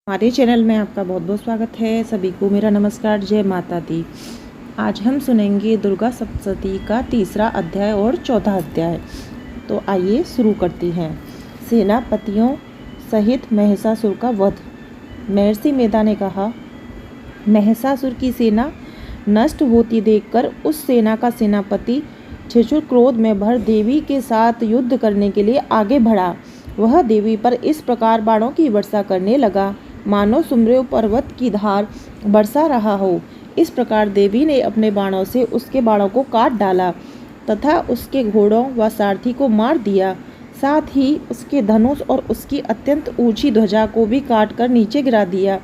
हमारे चैनल में आपका बहुत बहुत स्वागत है। सभी को मेरा नमस्कार, जय माता दी। आज हम सुनेंगे दुर्गा सप्तशती का तीसरा अध्याय और चौथा अध्याय। तो आइए शुरू करती हैं। सेनापतियों सहित महिषासुर का वध। महर्षि मेधा ने कहा, महिषासुर की सेना नष्ट होती देखकर उस सेना का सेनापति छिछुर क्रोध में भर देवी के साथ युद्ध करने के लिए आगे बढ़ा। वह देवी पर इस प्रकार बाणों की वर्षा करने लगा मानो सुम्रेव पर्वत की धार बरसा रहा हो। इस प्रकार देवी ने अपने बाणों से उसके बाणों को काट डाला तथा उसके घोड़ों व सारथी को मार दिया। साथ ही उसके धनुष और उसकी अत्यंत ऊंची ध्वजा को भी काट कर नीचे गिरा दिया।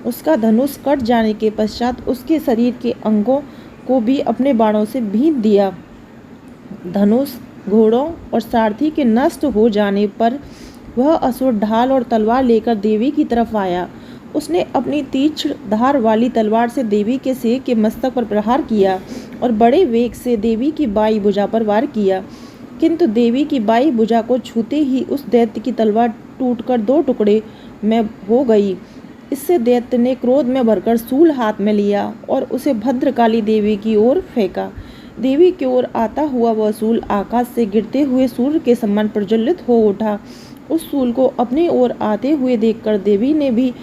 उसका धनुष कट जाने के पश्चात उसके शरीर के अंगों को भी अपने बाणों से भींच दिया। धनुष, घोड़ों और सारथी के नष्ट हो जाने पर वह असुर ढाल और तलवार लेकर देवी की तरफ आया। उसने अपनी तीक्ष्ण धार वाली तलवार से देवी के सिर के मस्तक पर प्रहार किया और बड़े वेग से देवी की बाई भुजा पर वार किया, किंतु देवी की बाई भुजा को छूते ही उस दैत्य की तलवार टूटकर दो टुकड़े में हो गई। इससे दैत्य ने क्रोध में भरकर शूल हाथ में लिया और उसे भद्रकाली देवी की ओर फेंका। देवी की ओर आता हुआ वह शूल आकाश से गिरते हुए सूर्य के समान प्रज्वलित हो उठा। उस शूल को अपनी ओर आते हुए देखकर देवी ने भी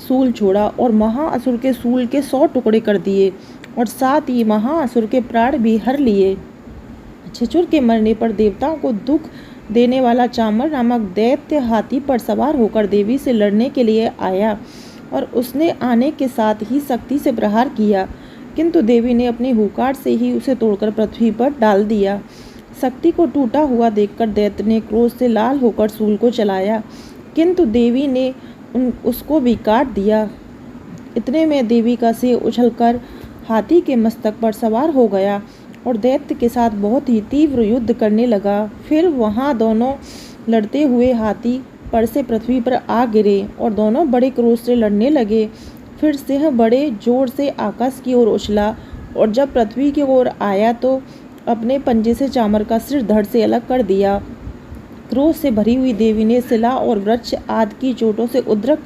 शूल छोड़ा और महाअसुर के शूल के 100 टुकड़े कर दिए और साथ ही महाअसुर के प्राण भी हर लिए। छिछुर के मरने पर देवताओं को दुख देने वाला चामर नामक दैत्य हाथी पर सवार होकर देवी से लड़ने के लिए आया और उसने आने के साथ ही शक्ति से प्रहार किया, किंतु देवी ने अपनी हुंकार से ही उसे तोड़कर पृथ्वी पर डाल दिया। शक्ति को टूटा हुआ देखकर दैत्य ने क्रोध से लाल होकर शूल को चलाया, किंतु देवी ने उसको भी काट दिया। इतने में देवी का सिर उछलकर हाथी के मस्तक पर सवार हो गया और दैत्य के साथ बहुत ही तीव्र युद्ध करने लगा। फिर वहां दोनों लड़ते हुए हाथी पर से पृथ्वी पर आ गिरे और दोनों बड़े क्रोध से लड़ने लगे। फिर सिंह बड़े जोर से आकाश की ओर उछला और जब पृथ्वी की ओर आया तो अपने पंजे से चामर का सिर धड़ से अलग कर दिया। क्रोध से भरी हुई देवी ने शिला और वृक्ष आदि की चोटों से उद्रक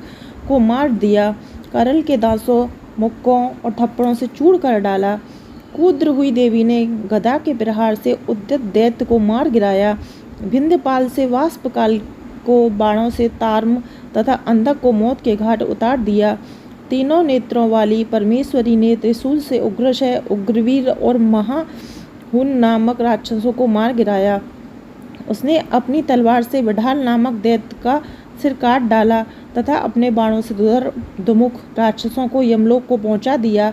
को मार दिया। करल के दांतों, मुक्कों और थप्पड़ों से चूर कर डाला। क्रुद्ध हुई देवी ने गदा के प्रहार से उद्यत दैत्य को मार गिराया। विंध्यपाल से वाष्पकाल को बाणों से तार्म तथा अंधक को मौत के घाट उतार दिया। तीनों नेत्रों वाली परमेश्वरी ने त्रिशूल से उग्रशय, उग्रवीर और महाहुन नामक राक्षसों को मार गिराया। उसने अपनी तलवार से विढाल नामक दैत्य का सिर काट डाला तथा अपने बाणों से दुमुख राक्षसों को यमलोक को पहुंचा दिया।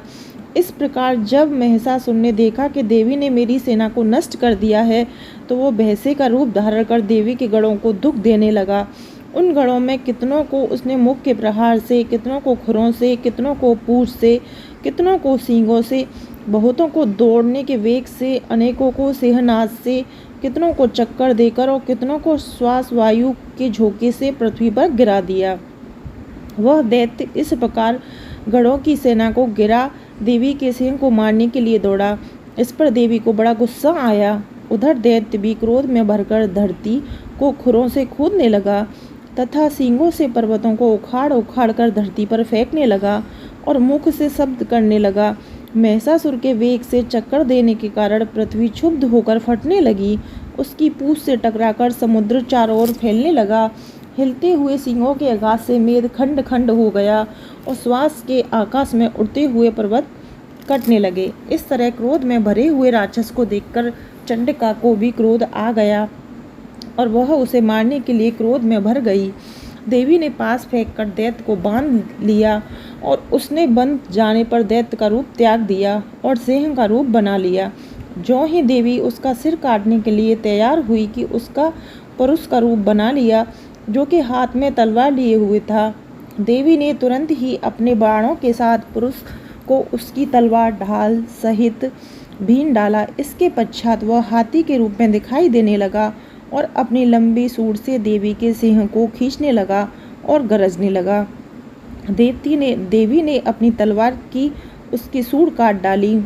इस प्रकार जब महिषासुर ने देखा कि देवी ने मेरी सेना को नष्ट कर दिया है, तो वो भैंसे का रूप धारण कर देवी के गढ़ों को दुख देने लगा। उन गढ़ों में कितनों को उसने मुख के प्रहार से, कितनों को खुरों से, कितनों को पूंछ से, कितनों को सींगों से, बहुतों को दौड़ने के वेग से, अनेकों को सिंहनाद से, कितनों को चक्कर देकर और कितनों को श्वास वायु के झोंके से पृथ्वी पर गिरा दिया। वह दैत्य इस प्रकार गढ़ों की सेना को गिरा देवी के सिंह को मारने के लिए दौड़ा। इस पर देवी को बड़ा गुस्सा आया। उधर दैत्य भी क्रोध में भरकर धरती को खुरों से खोदने लगा तथा सींगों से पर्वतों को उखाड़ उखाड़ कर धरती पर फेंकने लगा और मुख से शब्द करने लगा। महिषासुर के वेग से चक्कर देने के कारण पृथ्वी क्षुब्ध होकर फटने लगी। उसकी पूंछ से टकराकर समुद्र चारों ओर फैलने लगा। हिलते हुए सींगों के आघात से मेद खंड खंड हो गया और श्वास के आकाश में उड़ते हुए पर्वत कटने लगे। इस तरह क्रोध में भरे हुए राक्षस को देखकर चंडिका को भी क्रोध आ गया और वह उसे मारने के लिए क्रोध में भर गई। देवी ने पास फेंककर दैत्य को बांध लिया और उसने बंध जाने पर दैत्य का रूप त्याग दिया और सिंह का रूप बना लिया। जो ही देवी उसका सिर काटने के लिए तैयार हुई कि उसका पुरुष का रूप बना लिया, जो कि हाथ में तलवार लिए हुए था। देवी ने तुरंत ही अपने बाणों के साथ पुरुष को उसकी तलवार ढाल सहित भीन डाला। इसके पश्चात वह हाथी के रूप में दिखाई देने लगा और अपनी लंबी सूंड से देवी के सिंह को खींचने लगा और गरजने लगा। देवी ने अपनी तलवार की उसकी सूंड काट डाली।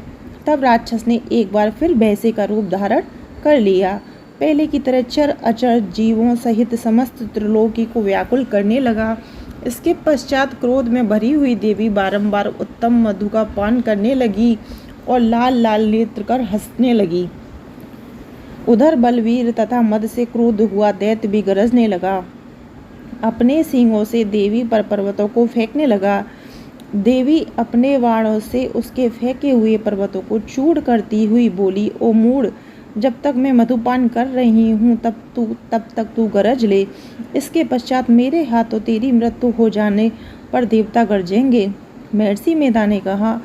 तब राक्षस ने एक बार फिर भैंसे का रूप धारण कर लिया। पहले की तरह चर अचर जीवों सहित समस्त त्रिलोकी को व्याकुल करने लगा इसके पश्चात क्रोध में भरी हुई देवी बारंबार उत्तम मधु का पान करने लगी और लाल लाल नेत्र कर हंसने लगी। उधर बलवीर तथा मद से क्रोध हुआ दैत्य भी गरजने लगा। अपने सींगों से देवी पर पर्वतों को फेंकने लगा। देवी अपने बाणों से उसके फेंके हुए पर्वतों को चूर करती हुई बोली, ओ मूढ़, जब तक मैं मधुपान कर रही हूँ तब तक तू गरज ले। इसके पश्चात मेरे हाथों तेरी मृत्यु हो जाने पर देवता गरजेंगे। महर्षि मेधा ने कहा।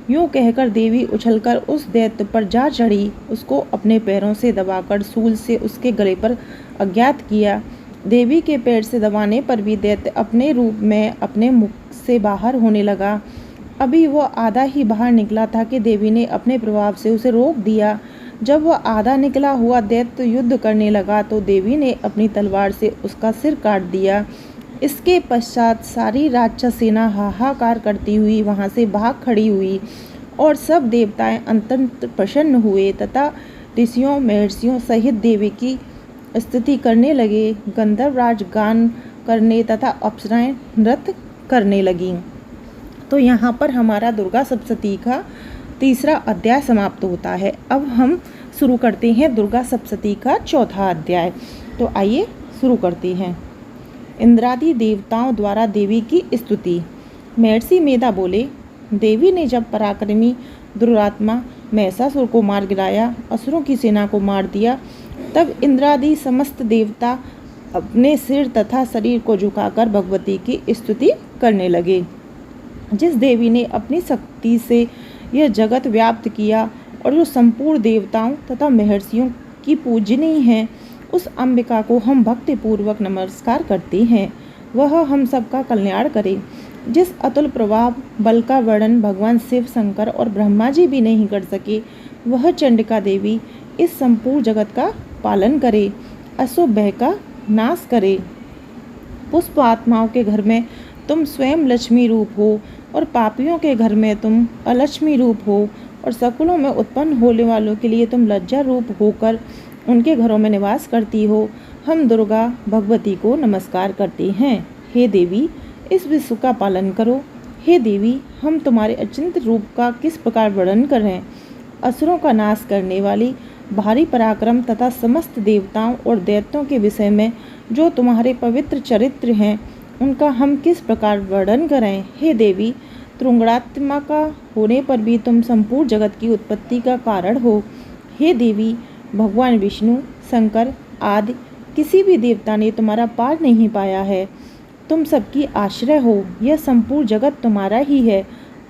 यूँ कहकर देवी उछलकर उस दैत्य पर जा चढ़ी। उसको अपने पैरों से दबाकर सूल से उसके गले पर आघात किया। देवी के पैर से दबाने पर भी दैत्य अपने रूप में अपने मुख से बाहर होने लगा। अभी वह आधा ही बाहर निकला था कि देवी ने अपने प्रभाव से उसे रोक दिया। जब वह आधा निकला हुआ दैत्य युद्ध करने लगा तो देवी ने अपनी तलवार से उसका सिर काट दिया। इसके पश्चात सारी राक्षस सेना हाहाकार करती हुई वहां से भाग खड़ी हुई और सब देवताएं अत्यंत प्रसन्न हुए तथा ऋषियों महर्षियों सहित देवी की स्तुति करने लगे। गंधर्वराज गान करने तथा अप्सराएं नृत्य करने लगीं। तो यहाँ पर हमारा दुर्गा सप्तशती का तीसरा अध्याय समाप्त होता है। अब हम शुरू करते हैं दुर्गा सप्तशती का चौथा अध्याय। तो आइए शुरू करते हैं। इंद्रादि देवताओं द्वारा देवी की स्तुति। महर्षि मेधा बोले, देवी ने जब पराक्रमी दुरात्मा महिषासुर को मार गिराया, असुरों की सेना को मार दिया, तब इंद्रादि समस्त देवता अपने सिर तथा शरीर को झुकाकर भगवती की स्तुति करने लगे। जिस देवी ने अपनी शक्ति से यह जगत व्याप्त किया और जो संपूर्ण देवताओं तथा महर्षियों की पूजनीय है, उस अंबिका को हम भक्तिपूर्वक नमस्कार करते हैं। वह हम सबका कल्याण करे। जिस अतुल प्रभाव बल का वर्णन भगवान शिव, शंकर और ब्रह्मा जी भी नहीं कर सके, वह चंडिका देवी इस संपूर्ण जगत का पालन करे, अशुभ भय का नाश करे। पुष्प आत्माओं के घर में तुम स्वयं लक्ष्मी रूप हो और पापियों के घर में तुम अलक्ष्मी रूप हो और सकुलों में उत्पन्न होने वालों के लिए तुम लज्जा रूप होकर उनके घरों में निवास करती हो। हम दुर्गा भगवती को नमस्कार करते हैं। हे देवी, इस विश्व का पालन करो। हे देवी, हम तुम्हारे अचिंत्य रूप का किस प्रकार वर्णन करें। असुरों का नाश करने वाली, भारी पराक्रम तथा समस्त देवताओं और दैत्यों के विषय में जो तुम्हारे पवित्र चरित्र हैं, उनका हम किस प्रकार वर्णन करें। हे देवी, त्रिगुणात्मिका होने पर भी तुम संपूर्ण जगत की उत्पत्ति का कारण हो। हे देवी, भगवान विष्णु, शंकर आदि किसी भी देवता ने तुम्हारा पार नहीं पाया है। तुम सबकी आश्रय हो। यह संपूर्ण जगत तुम्हारा ही है,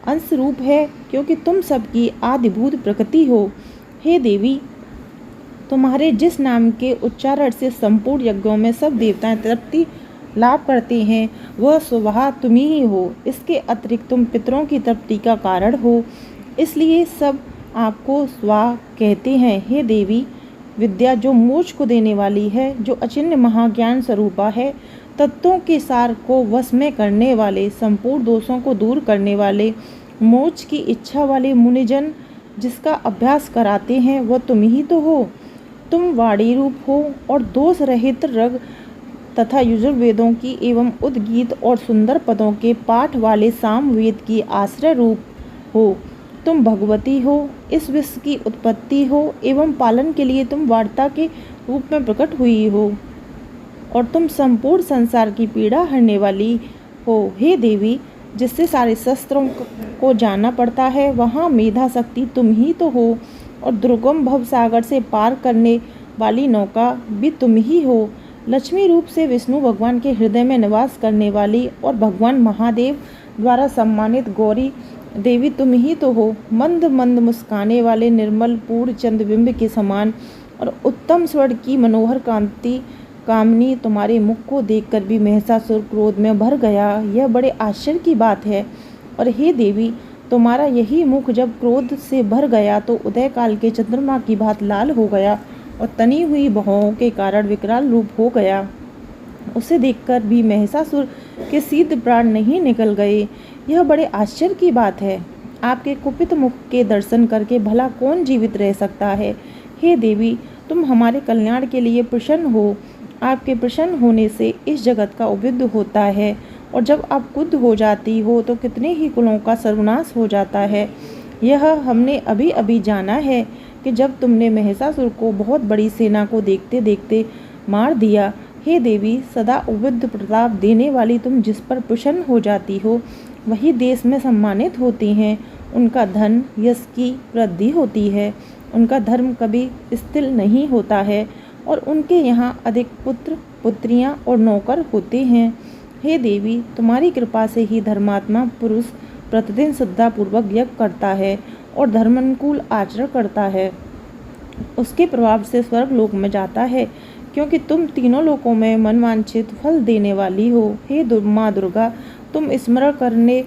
अंश रूप है, क्योंकि तुम सबकी आदिभूत प्रकृति हो। हे देवी, तुम्हारे जिस नाम के उच्चारण से संपूर्ण यज्ञों में सब देवताएं तृप्ति लाभ करते हैं, वह स्वभाव तुम ही हो। इसके अतिरिक्त तुम पितरों की तृप्ति का कारण हो, इसलिए सब आपको स्वा कहते हैं। हे देवी, विद्या जो मोक्ष को देने वाली है, जो अचिन्त्य महाज्ञान स्वरूपा है, तत्वों के सार को वश में करने वाले, संपूर्ण दोषों को दूर करने वाले, मोक्ष की इच्छा वाले मुनिजन जिसका अभ्यास कराते हैं, वह तुम ही तो हो। तुम वाणी रूप हो और दोष रहित रग तथा यजुर्वेदों की एवं उद्गीत और सुंदर पदों के पाठ वाले सामवेद की आश्रय रूप हो। तुम भगवती हो, इस विश्व की उत्पत्ति हो एवं पालन के लिए तुम वार्ता के रूप में प्रकट हुई हो और तुम संपूर्ण संसार की पीड़ा हरने वाली हो। हे देवी, जिससे सारे शस्त्रों को जानना पड़ता है, वहाँ मेधा शक्ति तुम ही तो हो और दुर्गम भव सागर से पार करने वाली नौका भी तुम ही हो। लक्ष्मी रूप से विष्णु भगवान के हृदय में निवास करने वाली और भगवान महादेव द्वारा सम्मानित गौरी देवी तुम ही तो हो। मंद मंद मुस्काने वाले निर्मल पूर्ण चंद्रबिंब के समान और उत्तम स्वर्ण की मनोहर कांति कामनी तुम्हारे मुख को देखकर भी महिषासुर क्रोध में भर गया। यह बड़े आश्चर्य की बात है। और हे देवी, तुम्हारा यही मुख जब क्रोध से भर गया तो उदय काल के चंद्रमा की भांति लाल हो गया और तनी हुई भौहों के कारण विकराल रूप हो गया। उसे देखकर भी महिषासुर के शीघ्र प्राण नहीं निकल गए। यह बड़े आश्चर्य की बात है। आपके कुपित मुख के दर्शन करके भला कौन जीवित रह सकता है। हे देवी, तुम हमारे कल्याण के लिए प्रसन्न हो। आपके प्रसन्न होने से इस जगत का उद्धार होता है और जब आप क्रुद्ध हो जाती हो तो कितने ही कुलों का सर्वनाश हो जाता है। यह हमने अभी अभी जाना है कि जब तुमने महिषासुर को बहुत बड़ी सेना को देखते देखते मार दिया। हे देवी, सदा उविद्ध प्रताप देने वाली तुम जिस पर प्रसन्न हो जाती हो वही देश में सम्मानित होती हैं। उनका धन यश की वृद्धि होती है, उनका धर्म कभी स्थिर नहीं होता है और उनके यहाँ अधिक पुत्र पुत्रियाँ और नौकर होते हैं। हे देवी, तुम्हारी कृपा से ही धर्मात्मा पुरुष प्रतिदिन श्रद्धापूर्वक यज्ञ करता है और धर्मानुकूल आचरण करता है। उसके प्रभाव से स्वर्ग लोक में जाता है, क्योंकि तुम तीनों लोकों में मनवांछित फल देने वाली हो। हे माँ दुर्गा, तुम स्मरण करने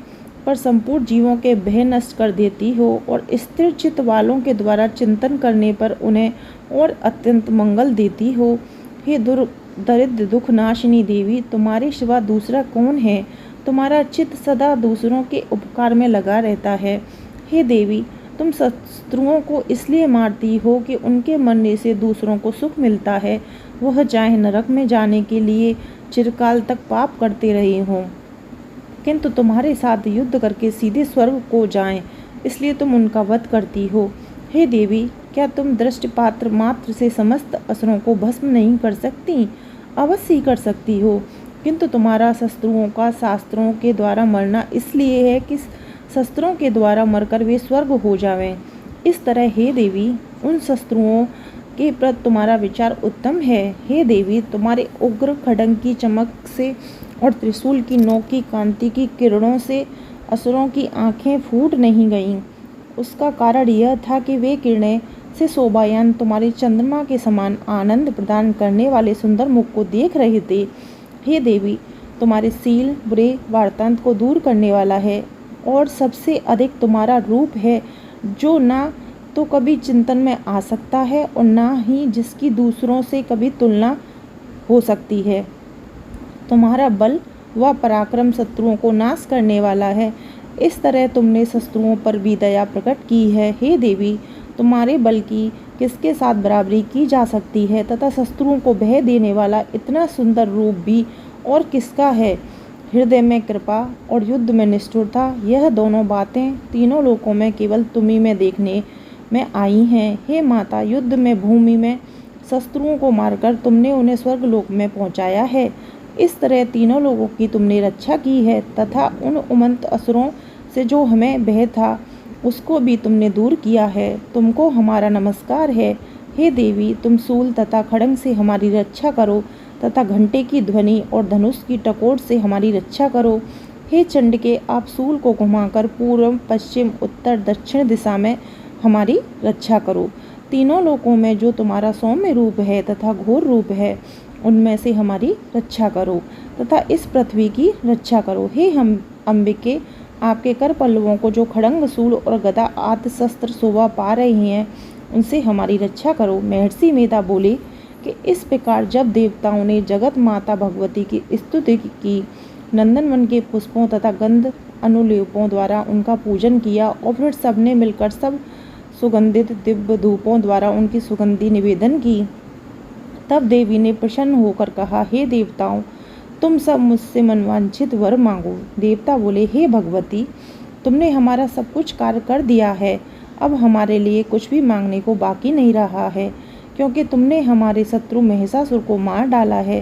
पर संपूर्ण जीवों के भय नष्ट कर देती हो और स्थिर चित्त वालों के द्वारा चिंतन करने पर उन्हें और अत्यंत मंगल देती हो। हे दरिद्र दुख नाशिनी देवी, तुम्हारे सिवा दूसरा कौन है? तुम्हारा चित्त सदा दूसरों के उपकार में लगा रहता है। हे देवी, तुम शत्रुओं को इसलिए मारती हो कि उनके मरने से दूसरों को सुख मिलता है, वह चाहे नरक में जाने के लिए चिरकाल तक पाप करते रहे हों, किंतु तुम्हारे साथ युद्ध करके सीधे स्वर्ग को जाएं, इसलिए तुम उनका वध करती हो। हे देवी, क्या तुम दृष्टिपात्र मात्र से समस्त असुरों को भस्म नहीं कर सकती? अवश्य ही कर सकती हो, किंतु तुम्हारा शस्त्रुओं का शास्त्रों के द्वारा मरना इसलिए है कि शस्त्रों के द्वारा मरकर वे स्वर्ग हो जावें। इस तरह हे देवी, उन शस्त्रुओं के प्रति तुम्हारा विचार उत्तम है। हे देवी, तुम्हारे उग्र खड्ग की चमक से और त्रिशूल की नोक की कांति की किरणों से असुरों की आंखें फूट नहीं गईं। उसका कारण यह था कि वे किरणें से शोभायान तुम्हारे चंद्रमा के समान आनंद प्रदान करने वाले सुंदर मुख को देख रहे थे। हे देवी, तुम्हारे शील बुरे वार्तांत को दूर करने वाला है और सबसे अधिक तुम्हारा रूप है, जो ना तो कभी चिंतन में आ सकता है और ना ही जिसकी दूसरों से कभी तुलना हो सकती है। तुम्हारा बल व पराक्रम शत्रुओं को नाश करने वाला है। इस तरह तुमने शत्रुओं पर भी दया प्रकट की है। हे देवी, तुम्हारे बल की किसके साथ बराबरी की जा सकती है तथा शत्रुओं को भय देने वाला इतना सुंदर रूप भी और किसका है? हृदय में कृपा और युद्ध में निष्ठुरता, यह दोनों बातें तीनों लोकों में केवल तुम्ही में देखने में आई हैं। हे माता, युद्ध में भूमि में शत्रुओं को मारकर तुमने उन्हें स्वर्ग लोक में पहुंचाया है। इस तरह तीनों लोगों की तुमने रक्षा की है तथा उन उमंत असुरों से जो हमें भय था उसको भी तुमने दूर किया है। तुमको हमारा नमस्कार है। हे देवी, तुम शूल तथा खड्ग से हमारी रक्षा करो तथा घंटे की ध्वनि और धनुष की टकोर से हमारी रक्षा करो। हे चंडिके, आप शूल को घुमाकर पूर्व पश्चिम उत्तर दक्षिण दिशा में हमारी रक्षा करो। तीनों लोकों में जो तुम्हारा सौम्य रूप है तथा घोर रूप है, उनमें से हमारी रक्षा करो तथा इस पृथ्वी की रक्षा करो। हे हम अंबिके, आपके कर पल्लवों को जो खड्ग शूल और गदा आदि शस्त्र शोभा पा रही हैं, उनसे हमारी रक्षा करो। महर्षि मेधा बोले कि इस प्रकार जब देवताओं ने जगत माता भगवती की स्तुति की, नंदनवन के पुष्पों तथा गंध अनुलेपों द्वारा उनका पूजन किया और फिर सबने मिलकर सब सुगंधित दिव्य धूपों द्वारा उनकी सुगंधि निवेदन की, तब देवी ने प्रसन्न होकर कहा, हे देवताओं, तुम सब मुझसे मनवांछित वर मांगो। देवता बोले, हे भगवती, तुमने हमारा सब कुछ कार्य कर दिया है, अब हमारे लिए कुछ भी मांगने को बाकी नहीं रहा है, क्योंकि तुमने हमारे शत्रु महिषासुर को मार डाला है।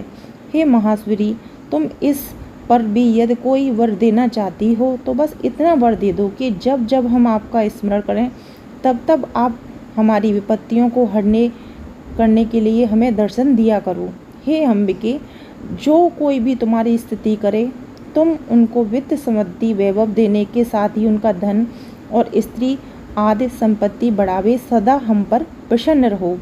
हे महासुरी, तुम इस पर भी यदि कोई वर देना चाहती हो तो बस इतना वर दे दो कि जब जब हम आपका स्मरण करें तब तब आप हमारी विपत्तियों को हरने करने के लिए हमें दर्शन दिया करो। हे अंबिके, जो कोई भी तुम्हारी स्तुति करे, तुम उनको वित्त समृद्धि वैभव देने के साथ ही उनका धन और स्त्री आदि संपत्ति बढ़ावे, सदा हम पर प्रसन्न रहो।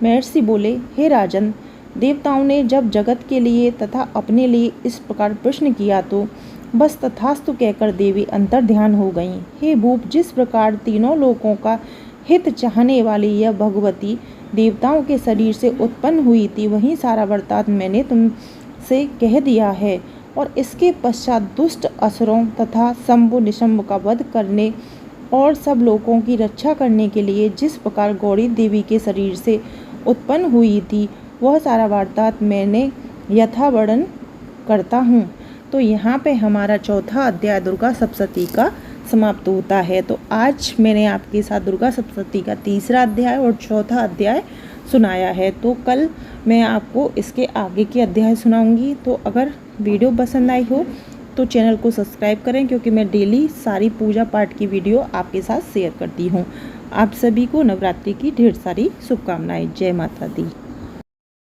महर्षि बोले, हे राजन, देवताओं ने जब जगत के लिए तथा अपने लिए इस प्रकार प्रश्न किया तो बस तथास्तु कहकर देवी अंतर ध्यान हो गईं। हे भूप, जिस प्रकार तीनों लोकों का हित चाहने वाली यह भगवती देवताओं के शरीर से उत्पन्न हुई थी, वही सारा वृत्तांत मैंने तुमसे कह दिया है। और इसके पश्चात दुष्ट असुरों तथा शंभु निशंभ का वध करने और सब लोगों की रक्षा करने के लिए जिस प्रकार गौरी देवी के शरीर से उत्पन्न हुई थी, वह सारा वृत्तांत मैंने यथा वर्णन करता हूँ। तो यहाँ पे हमारा चौथा अध्याय दुर्गा सप्तशती का समाप्त होता है। तो आज मैंने आपके साथ दुर्गा सप्तशती का तीसरा अध्याय और चौथा अध्याय सुनाया है। तो कल मैं आपको इसके आगे के अध्याय सुनाऊंगी। तो अगर वीडियो पसंद आई हो तो चैनल को सब्सक्राइब करें, क्योंकि मैं डेली सारी पूजा पाठ की वीडियो आपके साथ शेयर करती हूँ। आप सभी को नवरात्रि की ढेर सारी शुभकामनाएं। जय माता दी।